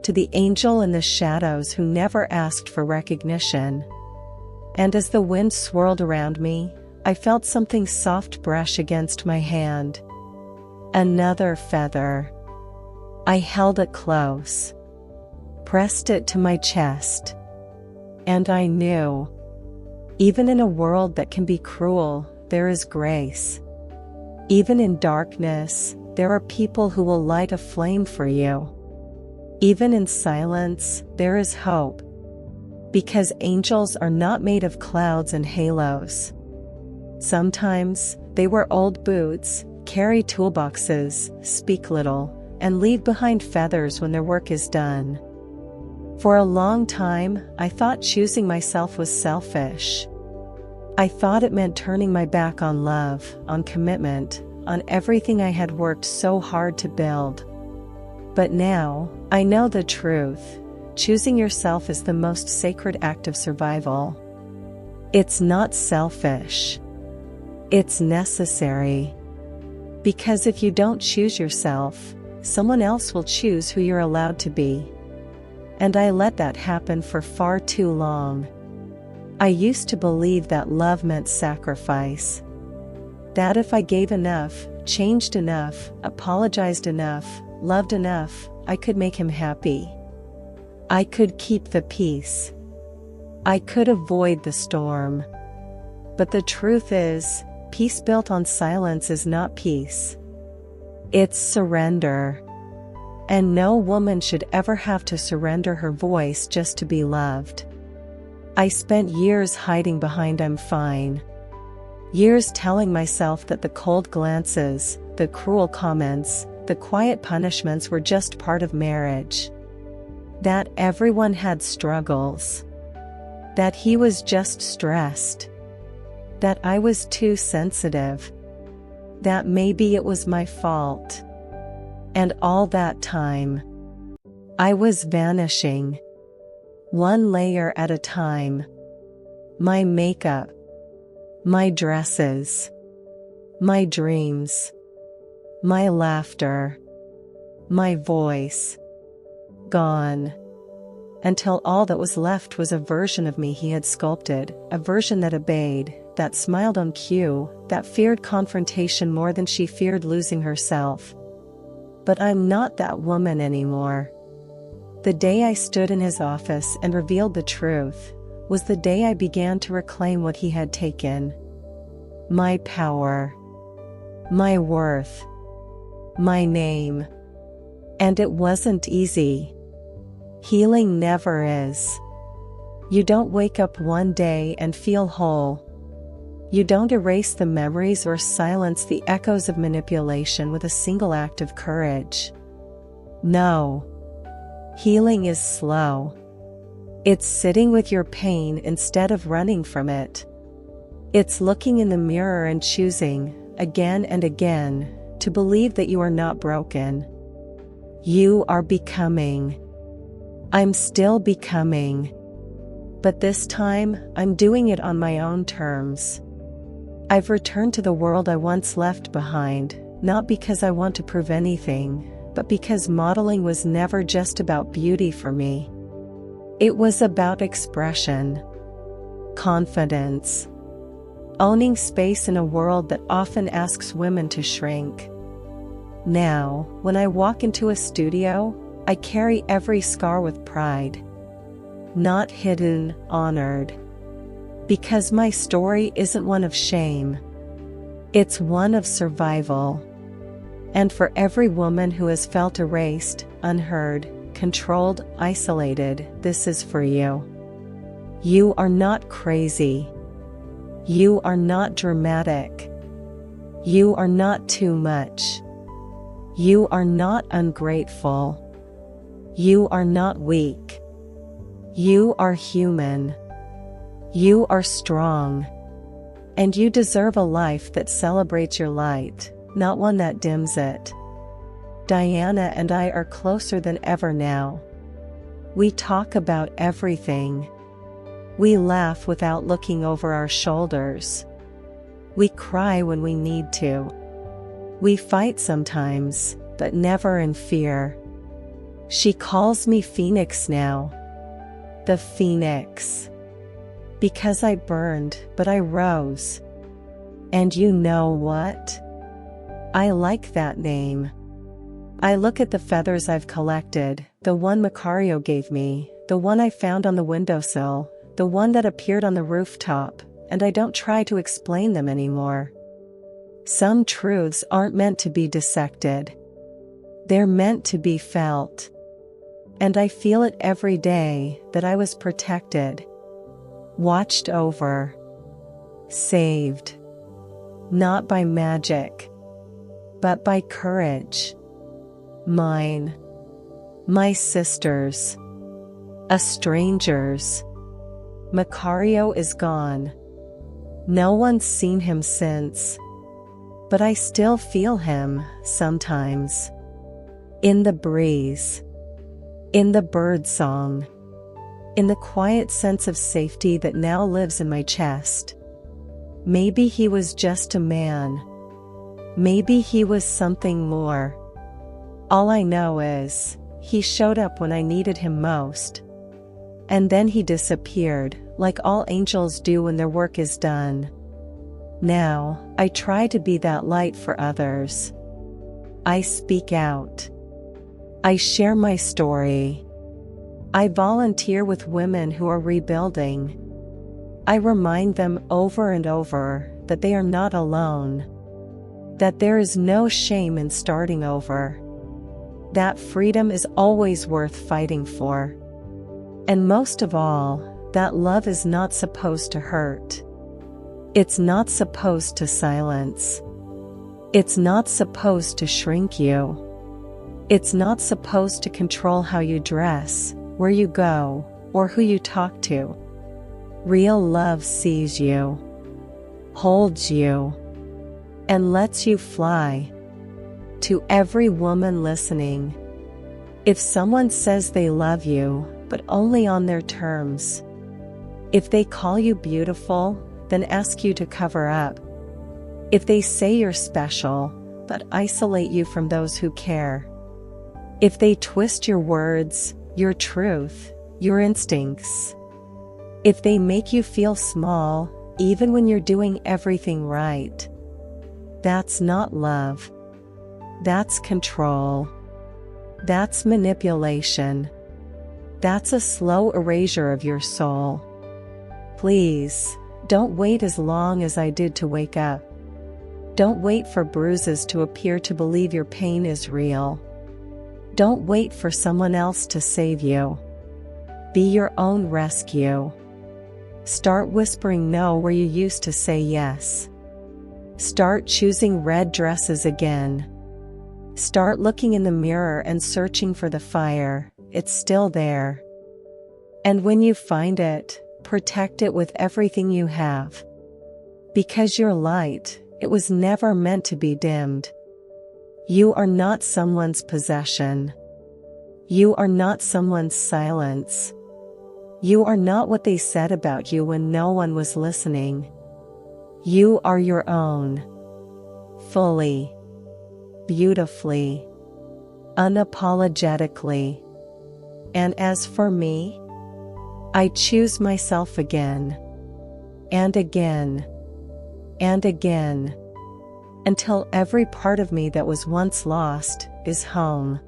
To the angel in the shadows who never asked for recognition. And as the wind swirled around me, I felt something soft brush against my hand. Another feather. I held it close. Pressed it to my chest. And I knew. Even in a world that can be cruel, there is grace. Even in darkness, there are people who will light a flame for you. Even in silence, there is hope. Because angels are not made of clouds and halos. Sometimes, they wear old boots, carry toolboxes, speak little, and leave behind feathers when their work is done. For a long time, I thought choosing myself was selfish. I thought it meant turning my back on love, on commitment, on everything I had worked so hard to build. But now, I know the truth. Choosing yourself is the most sacred act of survival. It's not selfish. It's necessary. Because if you don't choose yourself, someone else will choose who you're allowed to be. And I let that happen for far too long. I used to believe that love meant sacrifice. That if I gave enough, changed enough, apologized enough, loved enough, I could make him happy. I could keep the peace. I could avoid the storm. But the truth is, peace built on silence is not peace. It's surrender. And no woman should ever have to surrender her voice just to be loved. I spent years hiding behind "I'm fine." Years telling myself that the cold glances, the cruel comments, the quiet punishments were just part of marriage. That everyone had struggles. That he was just stressed. That I was too sensitive. That maybe it was my fault. And all that time, I was vanishing. One layer at a time. My makeup. My dresses. My dreams. My laughter. My voice. Gone. Until all that was left was a version of me he had sculpted, a version that obeyed, that smiled on cue, that feared confrontation more than she feared losing herself. But I'm not that woman anymore. The day I stood in his office and revealed the truth was the day I began to reclaim what he had taken. My power. My worth. My name. And it wasn't easy. Healing never is. You don't wake up one day and feel whole. You don't erase the memories or silence the echoes of manipulation with a single act of courage. No. Healing is slow. It's sitting with your pain instead of running from it. It's looking in the mirror and choosing, again and again, to believe that you are not broken. You are becoming. I'm still becoming. But this time, I'm doing it on my own terms. I've returned to the world I once left behind, not because I want to prove anything, but because modeling was never just about beauty for me. It was about expression, confidence, owning space in a world that often asks women to shrink. Now, when I walk into a studio, I carry every scar with pride. Not hidden, honored. Because my story isn't one of shame. It's one of survival. And for every woman who has felt erased, unheard, controlled, isolated, this is for you. You are not crazy. You are not dramatic. You are not too much. You are not ungrateful. You are not weak. You are human. You are strong. And you deserve a life that celebrates your light, not one that dims it. Diana and I are closer than ever now. We talk about everything. We laugh without looking over our shoulders. We cry when we need to. We fight sometimes, but never in fear. She calls me Phoenix now. The Phoenix. Because I burned, but I rose. And you know what? I like that name. I look at the feathers I've collected, the one Macario gave me, the one I found on the windowsill, the one that appeared on the rooftop, and I don't try to explain them anymore. Some truths aren't meant to be dissected. They're meant to be felt. And I feel it every day that I was protected, watched over, saved. Not by magic, but by courage. Mine. My sister's. A stranger's. Macario is gone. No one's seen him since. But I still feel him, sometimes. In the breeze. In the bird song. In the quiet sense of safety that now lives in my chest. Maybe he was just a man. Maybe he was something more. All I know is, he showed up when I needed him most. And then he disappeared, like all angels do when their work is done. Now, I try to be that light for others. I speak out. I share my story. I volunteer with women who are rebuilding. I remind them over and over that they are not alone. That there is no shame in starting over. That freedom is always worth fighting for. And most of all, that love is not supposed to hurt. It's not supposed to silence. It's not supposed to shrink you. It's not supposed to control how you dress, where you go, or who you talk to. Real love sees you, holds you, and lets you fly. To every woman listening, if someone says they love you, but only on their terms, if they call you beautiful, then ask you to cover up, if they say you're special, but isolate you from those who care, if they twist your words, your truth, your instincts, if they make you feel small, even when you're doing everything right, that's not love. That's control. That's manipulation. That's a slow erasure of your soul. Please, don't wait as long as I did to wake up. Don't wait for bruises to appear to believe your pain is real. Don't wait for someone else to save you. Be your own rescue. Start whispering no where you used to say yes. Start choosing red dresses again. Start looking in the mirror and searching for the fire. It's still there. And when you find it, protect it with everything you have. Because your light, it was never meant to be dimmed. You are not someone's possession. You are not someone's silence. You are not what they said about you when no one was listening. You are your own. Fully. Beautifully. Unapologetically. And as for me, I choose myself again. And again. And again. Until every part of me that was once lost is home.